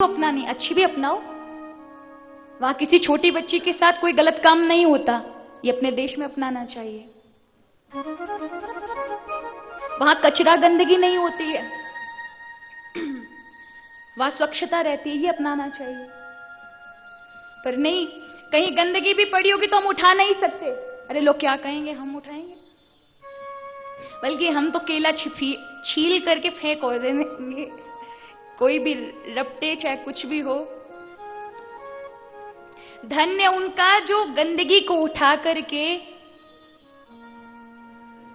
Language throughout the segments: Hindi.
अपनानी अच्छी भी अपनाओ। वहां किसी छोटी बच्ची के साथ कोई गलत काम नहीं होता, ये अपने देश में अपनाना चाहिए। वहां कचरा गंदगी नहीं होती है, वहां स्वच्छता रहती है, ये अपनाना चाहिए। पर नहीं, कहीं गंदगी भी पड़ी होगी तो हम उठा नहीं सकते, अरे लोग क्या कहेंगे, हम उठाएंगे। बल्कि हम तो केला छील करके फेंक और देंगे, कोई भी रपटे चाहे कुछ भी हो। धन्य उनका जो गंदगी को उठा करके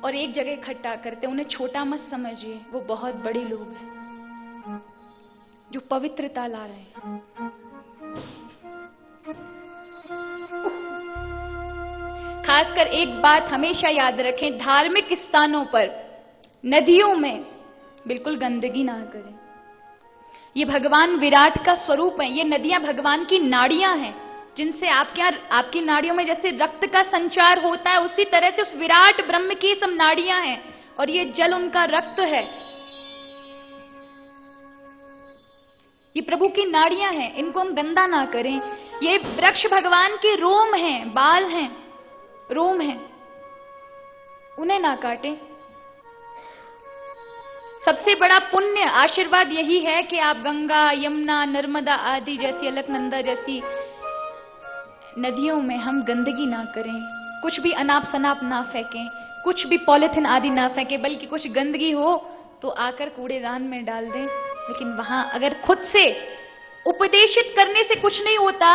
और एक जगह इकट्ठा करते, उन्हें छोटा मत समझिए, वो बहुत बड़े लोग हैं जो पवित्रता ला रहे हैं। खासकर एक बात हमेशा याद रखें, धार्मिक स्थानों पर, नदियों में बिल्कुल गंदगी ना करें। ये भगवान विराट का स्वरूप है, ये नदियां भगवान की नाड़ियां हैं, जिनसे आपकी नाड़ियों में जैसे रक्त का संचार होता है, उसी तरह से उस विराट ब्रह्म की सब नाड़ियां हैं, और ये जल उनका रक्त है। ये प्रभु की नाड़ियां हैं, इनको हम गंदा ना करें। ये वृक्ष भगवान के रोम हैं, बाल हैं, रोम हैं, उन्हें ना काटें। सबसे बड़ा पुण्य आशीर्वाद यही है कि आप गंगा, यमुना, नर्मदा आदि जैसी, अलकनंदा जैसी नदियों में हम गंदगी ना करें, कुछ भी अनाप शनाप ना फेंकें, कुछ भी पॉलिथीन आदि ना फेंकें, बल्कि कुछ गंदगी हो तो आकर कूड़ेदान में डाल दें। लेकिन वहां अगर खुद से उपदेशित करने से कुछ नहीं होता,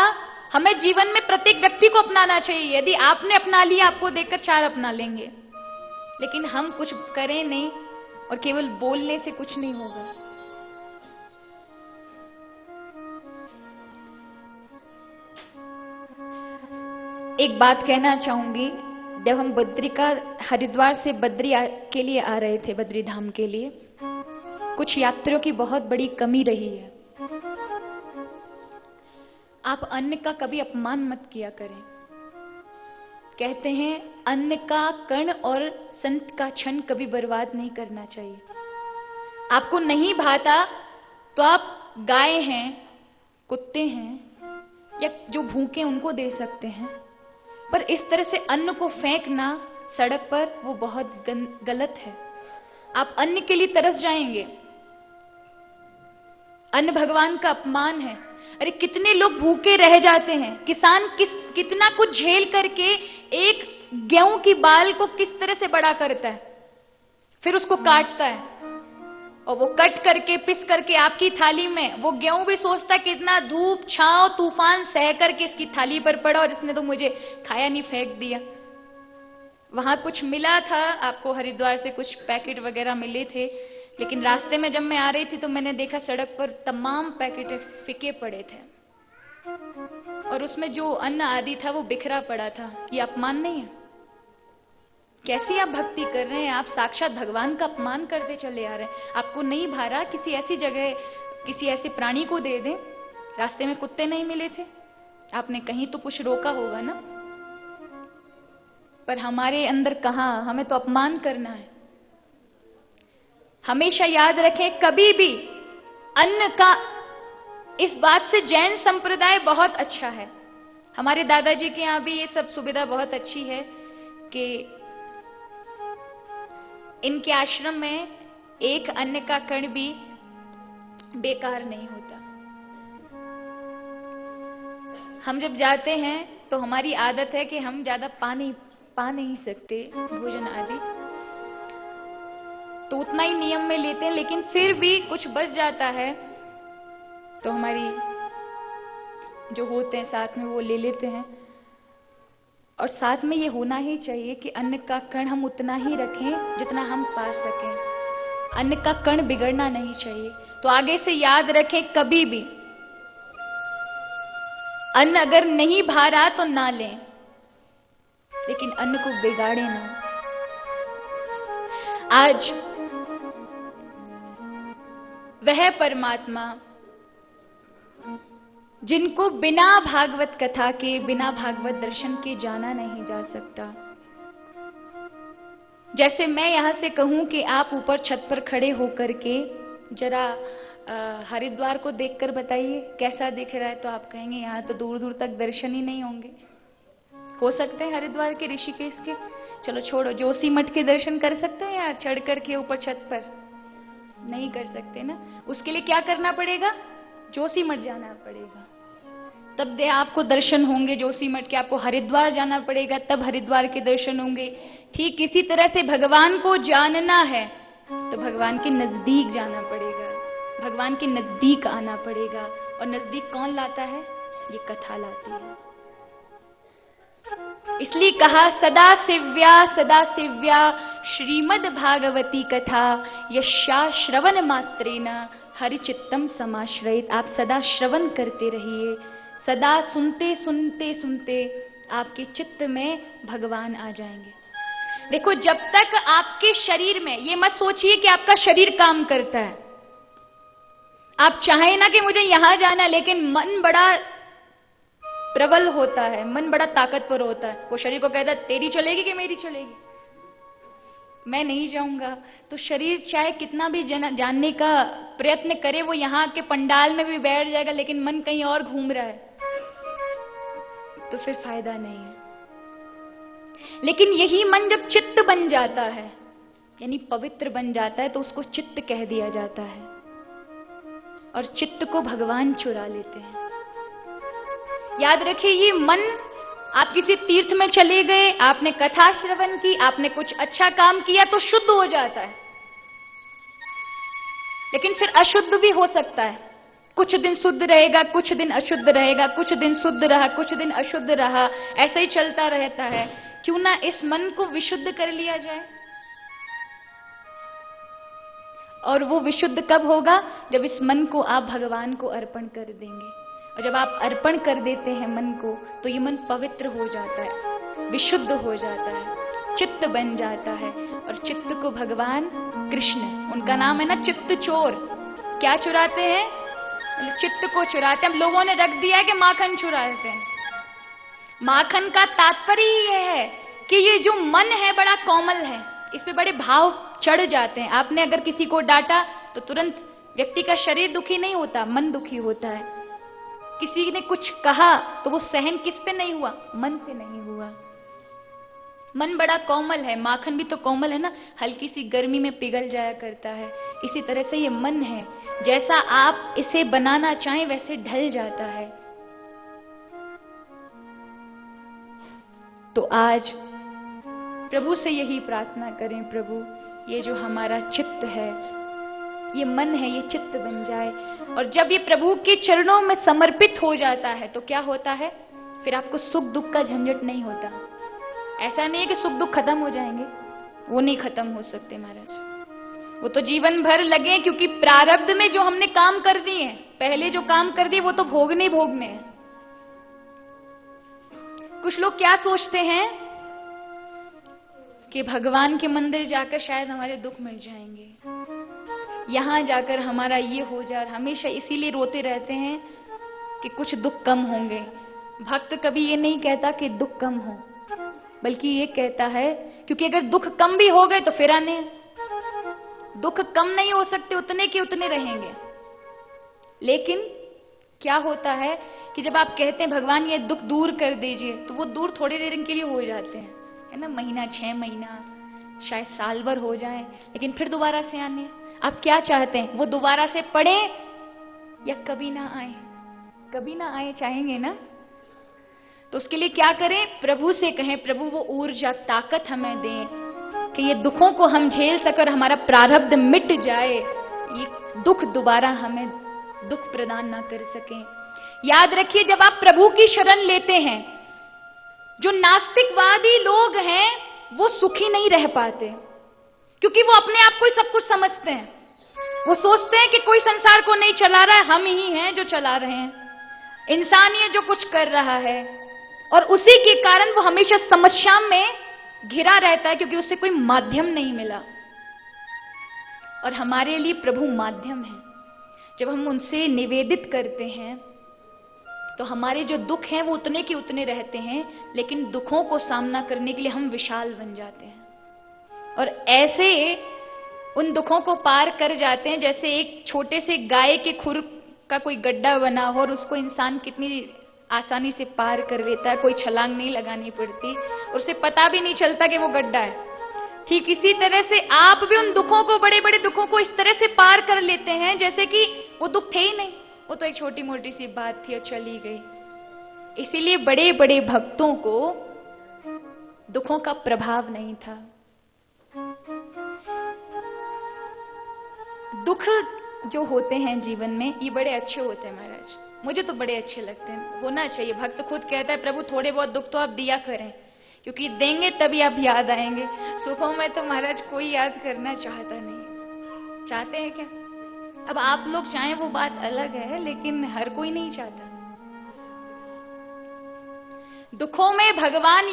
हमें जीवन में प्रत्येक व्यक्ति को अपनाना चाहिए। यदि आपने अपना लिया, आपको देखकर चार अपना लेंगे, लेकिन हम कुछ करें नहीं और केवल बोलने से कुछ नहीं होगा। एक बात कहना चाहूंगी, जब हम हरिद्वार से बद्री के लिए आ रहे थे, बद्री धाम के लिए, कुछ यात्रियों की बहुत बड़ी कमी रही है। आप अन्न का कभी अपमान मत किया करें। कहते हैं अन्न का कण और संत का क्षण कभी बर्बाद नहीं करना चाहिए। आपको नहीं भाता तो आप गाय हैं, कुत्ते हैं, या जो भूखे उनको दे सकते हैं, पर इस तरह से अन्न को फेंकना सड़क पर, वो बहुत गलत है। आप अन्न के लिए तरस जाएंगे। अन्न भगवान का अपमान है। अरे कितने लोग भूखे रह जाते हैं, किसान कितना कुछ झेल करके एक गेहूं की बाल को किस तरह से बड़ा करता है, फिर उसको काटता है, और वो कट करके पिस करके आपकी थाली में, वो गेहूं भी सोचता है कितना धूप छांव तूफान सह करके इसकी थाली पर पड़ा, और इसने तो मुझे खाया नहीं, फेंक दिया। वहां कुछ मिला था आपको, हरिद्वार से कुछ पैकेट वगैरह मिले थे, लेकिन रास्ते में जब मैं आ रही थी तो मैंने देखा सड़क पर तमाम पैकेट फिके पड़े थे, और उसमें जो अन्न आदि था वो बिखरा पड़ा था। ये अपमान नहीं है? कैसी आप भक्ति कर रहे हैं? आप साक्षात भगवान का अपमान करते चले आ रहे हैं। आपको नहीं भा रहा, किसी ऐसी जगह किसी ऐसे प्राणी को दे दें। रास्ते में कुत्ते नहीं मिले थे, आपने कहीं तो कुछ रोका होगा ना। पर हमारे अंदर कहां, हमें तो अपमान करना है। हमेशा याद रखें, कभी भी अन्न का, इस बात से जैन संप्रदाय बहुत अच्छा है। हमारे दादाजी के यहां भी ये सब सुविधा बहुत अच्छी है कि इनके आश्रम में एक अन्न का कण भी बेकार नहीं होता। हम जब जाते हैं तो हमारी आदत है कि हम ज्यादा पा नहीं सकते भोजन आदि, तो उतना ही नियम में लेते हैं, लेकिन फिर भी कुछ बच जाता है तो हमारी जो होते हैं साथ में वो ले लेते हैं। और साथ में ये होना ही चाहिए कि अन्न का कण हम उतना ही रखें जितना हम पा सकें। अन्न का कण बिगड़ना नहीं चाहिए। तो आगे से याद रखें, कभी भी अन्न अगर नहीं भा रहा तो ना लें, लेकिन अन्न को बिगाड़े ना। आज वह परमात्मा जिनको बिना भागवत कथा के, बिना भागवत दर्शन के जाना नहीं जा सकता। जैसे मैं यहां से कहूं कि आप ऊपर छत पर खड़े होकर के जरा हरिद्वार को देखकर बताइए कैसा दिख रहा है, तो आप कहेंगे यहाँ तो दूर दूर तक दर्शन ही नहीं होंगे। हो सकते हैं हरिद्वार के, ऋषिकेश के, चलो छोड़ो, जोशीमठ के दर्शन कर सकते हैं या चढ़ करके ऊपर छत पर? नहीं कर सकते ना। उसके लिए क्या करना पड़ेगा? जोशीमठ जाना पड़ेगा, तब दे आपको दर्शन होंगे जोशीमठ के। आपको हरिद्वार जाना पड़ेगा, तब हरिद्वार के दर्शन होंगे। ठीक इसी तरह से भगवान को जानना है तो भगवान के नजदीक जाना पड़ेगा, भगवान के नजदीक आना पड़ेगा। और नजदीक कौन लाता है? ये कथा लाती है। इसलिए कहा सदा सेव्या श्रीमद् भागवती कथा यस्या श्रवण मात्रेन हरिचित्तम समाश्रयित। आप सदा श्रवण करते रहिए, सदा सुनते सुनते सुनते आपके चित्त में भगवान आ जाएंगे। देखो, जब तक आपके शरीर में, ये मत सोचिए कि आपका शरीर काम करता है। आप चाहें ना कि मुझे यहां जाना, लेकिन मन बड़ा प्रबल होता है, मन बड़ा ताकतवर होता है। वो शरीर को कहता है तेरी चलेगी कि मेरी चलेगी, मैं नहीं जाऊंगा। तो शरीर चाहे कितना भी जानने का प्रयत्न करे, वो यहां के पंडाल में भी बैठ जाएगा, लेकिन मन कहीं और घूम रहा है, तो फिर फायदा नहीं है। लेकिन यही मन जब चित्त बन जाता है, यानी पवित्र बन जाता है, तो उसको चित्त कह दिया जाता है। और चित्त को भगवान चुरा लेते हैं। याद रखिए, ये मन, आप किसी तीर्थ में चले गए, आपने कथा श्रवण की, आपने कुछ अच्छा काम किया तो शुद्ध हो जाता है, लेकिन फिर अशुद्ध भी हो सकता है। कुछ दिन शुद्ध रहेगा, कुछ दिन अशुद्ध रहेगा, कुछ दिन शुद्ध रहा, कुछ दिन अशुद्ध रहा, ऐसा ही चलता रहता है। क्यों ना इस मन को विशुद्ध कर लिया जाए। और वो विशुद्ध कब होगा? जब इस मन को आप भगवान को अर्पण कर देंगे। और जब आप अर्पण कर देते हैं मन को, तो ये मन पवित्र हो जाता है, विशुद्ध हो जाता है, चित्त बन जाता है। और चित्त को भगवान कृष्ण, उनका नाम है ना चित्त चोर। क्या चुराते हैं? चित्त को चुराते हैं। हम लोगों ने रख दिया है कि माखन चुराते हैं। माखन का तात्पर्य ही यह है कि ये जो मन है बड़ा कोमल है, इस पे बड़े भाव चढ़ जाते हैं। आपने अगर किसी को डांटा तो तुरंत व्यक्ति का शरीर दुखी नहीं होता, मन दुखी होता है। किसी ने कुछ कहा तो वो सहन किस पे नहीं हुआ? मन से नहीं हुआ। मन बड़ा कोमल है, माखन भी तो कोमल है ना, हल्की सी गर्मी में पिघल जाया करता है। इसी तरह से ये मन है, जैसा आप इसे बनाना चाहें वैसे ढल जाता है। तो आज प्रभु से यही प्रार्थना करें, प्रभु ये जो हमारा चित्त है, ये मन है, ये चित्त बन जाए। और जब ये प्रभु के चरणों में समर्पित हो जाता है तो क्या होता है? फिर आपको सुख दुख का झंझट नहीं होता। ऐसा नहीं है कि सुख दुख खत्म हो जाएंगे, वो नहीं खत्म हो सकते महाराज। वो तो जीवन भर लगे, क्योंकि प्रारब्ध में जो हमने काम कर दिए हैं, पहले जो काम कर दिए वो तो भोगने हैं। कुछ लोग क्या सोचते हैं कि भगवान के मंदिर जाकर शायद हमारे दुख मिट जाएंगे, यहां जाकर हमारा ये हो जाए। हमेशा इसीलिए रोते रहते हैं कि कुछ दुख कम होंगे। भक्त कभी ये नहीं कहता कि दुख कम हो, बल्कि ये कहता है, क्योंकि अगर दुख कम भी हो गए तो फिर आने हैं। दुख कम नहीं हो सकते, उतने के उतने रहेंगे। लेकिन क्या होता है कि जब आप कहते हैं भगवान ये दुख दूर कर दीजिए, तो वो दूर थोड़ी देर के लिए हो जाते हैं, है ना, महीना, 6 महीना, शायद साल भर हो जाए, लेकिन फिर दोबारा से आने हैं। आप क्या चाहते हैं? वो दोबारा से पड़े या कभी ना आए? कभी ना आए चाहेंगे ना? तो उसके लिए क्या करें? प्रभु से कहें, प्रभु वो ऊर्जा, ताकत हमें दें कि ये दुखों को हम झेल सके और हमारा प्रारब्ध मिट जाए, ये दुख दोबारा हमें दुख प्रदान ना कर सकें। याद रखिए, जब आप प्रभु की शरण लेते हैं, जो नास्तिकवादी लोग हैं वो सुखी नहीं रह पाते, क्योंकि वो अपने आप को ही सब कुछ समझते हैं। वो सोचते हैं कि कोई संसार को नहीं चला रहा है, हम ही हैं जो चला रहे हैं, इंसान ही जो कुछ कर रहा है। और उसी के कारण वो हमेशा समस्या में घिरा रहता है, क्योंकि उससे कोई माध्यम नहीं मिला। और हमारे लिए प्रभु माध्यम है। जब हम उनसे निवेदित करते हैं तो हमारे जो दुख हैं वो उतने के उतने रहते हैं, लेकिन दुखों को सामना करने के लिए हम विशाल बन जाते हैं। और ऐसे उन दुखों को पार कर जाते हैं जैसे एक छोटे से गाय के खुर का कोई गड्ढा बना हो और उसको इंसान कितनी आसानी से पार कर लेता है, कोई छलांग नहीं लगानी पड़ती और उसे पता भी नहीं चलता कि वो गड्ढा है। ठीक इसी तरह से आप भी उन दुखों को, बड़े बड़े दुखों को इस तरह से पार कर लेते हैं जैसे कि वो दुख थे ही नहीं, वो तो एक छोटी मोटी सी बात थी और चली गई। इसीलिए बड़े बड़े भक्तों को दुखों का प्रभाव नहीं था। दुख जो होते हैं जीवन में ये बड़े अच्छे होते हैं महाराज, मुझे तो बड़े अच्छे लगते हैं, होना चाहिए। भक्त खुद कहता है प्रभु थोड़े बहुत दुख तो आप दिया करें, क्योंकि देंगे तभी आप याद आएंगे। सुखों में तो महाराज कोई याद करना चाहता नहीं। चाहते हैं क्या? अब आप लोग चाहें वो बात अलग है, लेकिन हर कोई नहीं चाहता। दुखों में भगवान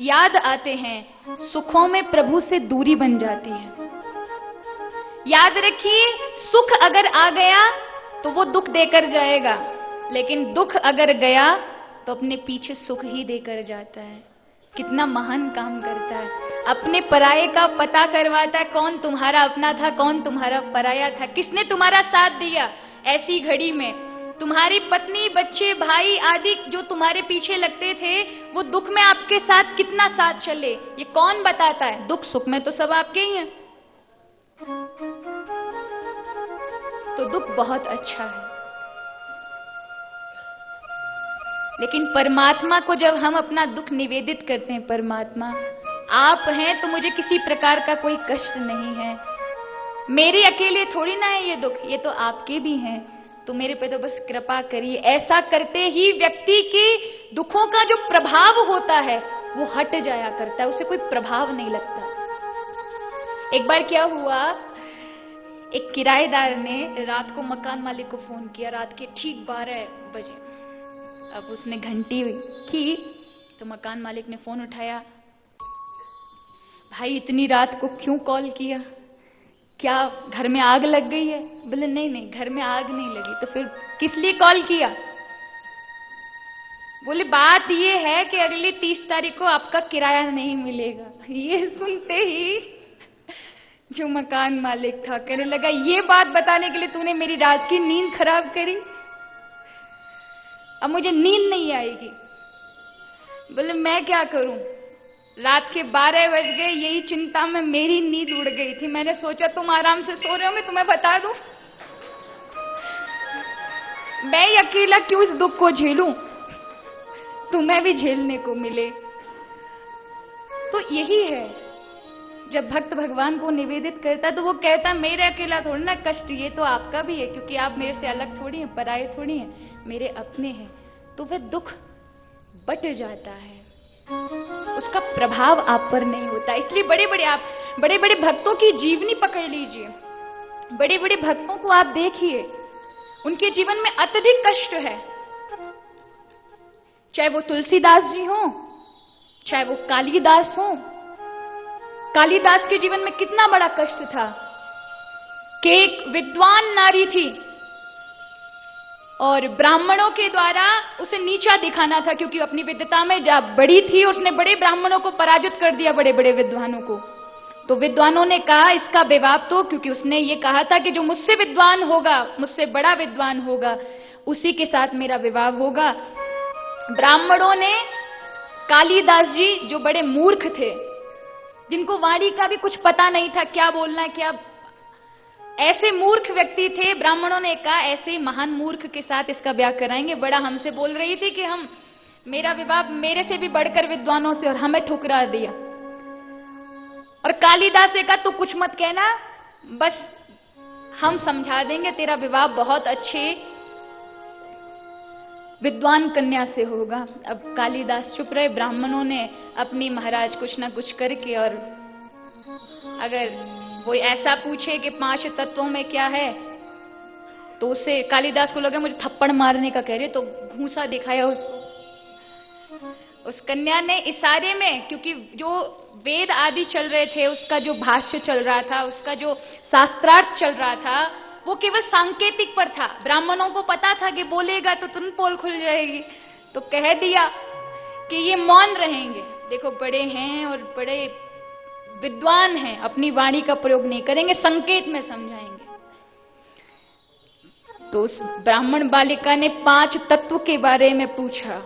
याद आते हैं, सुखों में प्रभु से दूरी बन जाती है। याद रखिए, सुख अगर आ गया तो वो दुख देकर जाएगा, लेकिन दुख अगर गया तो अपने पीछे सुख ही देकर जाता है। कितना महान काम करता है, अपने पराये का पता करवाता है, कौन तुम्हारा अपना था, कौन तुम्हारा पराया था, किसने तुम्हारा साथ दिया ऐसी घड़ी में। तुम्हारी पत्नी, बच्चे, भाई आदि जो तुम्हारे पीछे लगते थे, वो दुख में आपके साथ कितना साथ चले, ये कौन बताता है? दुख सुख में तो सब आपके ही हैं। तो दुख बहुत अच्छा है, लेकिन परमात्मा को जब हम अपना दुख निवेदित करते हैं, परमात्मा आप हैं तो मुझे किसी प्रकार का कोई कष्ट नहीं है, मेरे अकेले थोड़ी ना है ये दुख, ये तो आपके भी हैं, तो मेरे पे तो बस कृपा करिए। ऐसा करते ही व्यक्ति के दुखों का जो प्रभाव होता है वो हट जाया करता है, उसे कोई प्रभाव नहीं लगता। एक बार क्या हुआ, एक किराएदार ने रात को मकान मालिक को फोन किया, रात के ठीक 12 बजे। अब उसने घंटी की तो मकान मालिक ने फोन उठाया, भाई इतनी रात को क्यों कॉल किया, क्या घर में आग लग गई है? बोले नहीं नहीं, घर में आग नहीं लगी। तो फिर किस लिए कॉल किया? बोले बात ये है कि अगली 30 तारीख को आपका किराया नहीं मिलेगा। ये सुनते ही जो मकान मालिक था कहने लगा, ये बात बताने के लिए तूने मेरी रात की नींद खराब करी, अब मुझे नींद नहीं आएगी। बोले मैं क्या करूं, रात के 12 बज गए, यही चिंता में मेरी नींद उड़ गई थी, मैंने सोचा तुम आराम से सो रहे हो, मैं तुम्हें बता दूं, मैं ही अकेला क्यों इस दुख को झेलूं, तुम्हें भी झेलने को मिले। तो यही है, जब भक्त भगवान को निवेदित करता है तो वो कहता मेरे अकेला थोड़ी ना कष्ट, ये तो आपका भी है, क्योंकि आप मेरे से अलग थोड़ी हैं, पराये थोड़ी हैं, मेरे अपने हैं। तो वह दुख बट जाता है, उसका प्रभाव आप पर नहीं होता। इसलिए बड़े बड़े भक्तों की जीवनी पकड़ लीजिए, बड़े बड़े भक्तों को आप देखिए, उनके जीवन में अत्यधिक कष्ट है, चाहे वो तुलसीदास जी हों, चाहे वो कालिदास हों। कालिदास के जीवन में कितना बड़ा कष्ट था कि एक विद्वान नारी थी और ब्राह्मणों के द्वारा उसे नीचा दिखाना था, क्योंकि अपनी विद्वता में जब बड़ी थी उसने बड़े ब्राह्मणों को पराजित कर दिया, बड़े बड़े विद्वानों को। तो विद्वानों ने कहा इसका विवाह तो, क्योंकि उसने ये कहा था कि जो मुझसे विद्वान होगा, मुझसे बड़ा विद्वान होगा, उसी के साथ मेरा विवाह होगा। ब्राह्मणों ने कालिदास जी जो बड़े मूर्ख थे, जिनको वाणी का भी कुछ पता नहीं था, क्या बोलना है क्या, ऐसे मूर्ख व्यक्ति थे, ब्राह्मणों ने कहा ऐसे महान मूर्ख के साथ इसका ब्याह कराएंगे। बड़ा हमसे बोल रही थी कि हम मेरा विवाह मेरे से भी बढ़कर विद्वानों से, और हमें ठुकरा दिया। और कालिदास ने कहा तू कुछ मत कहना, बस हम समझा देंगे, तेरा विवाह बहुत अच्छे विद्वान कन्या से होगा। अब कालिदास चुप रहे, ब्राह्मणों ने अपनी महाराज कुछ ना कुछ करके, और अगर वो ऐसा पूछे कि 5 तत्वों में क्या है, तो उसे कालिदास को लगा मुझे थप्पड़ मारने का कह रहे, तो घूंसा दिखाया उस कन्या ने इशारे में, क्योंकि जो वेद आदि चल रहे थे, उसका जो भाष्य चल रहा था, उसका जो शास्त्रार्थ चल रहा था, वो केवल सांकेतिक पर था। ब्राह्मणों को पता था कि बोलेगा तो तुरंत पोल खुल जाएगी, तो कह दिया कि ये मौन रहेंगे। देखो बड़े हैं और बड़े विद्वान हैं, अपनी वाणी का प्रयोग नहीं करेंगे, संकेत में समझाएंगे। तो उस ब्राह्मण बालिका ने 5 तत्व के बारे में पूछा।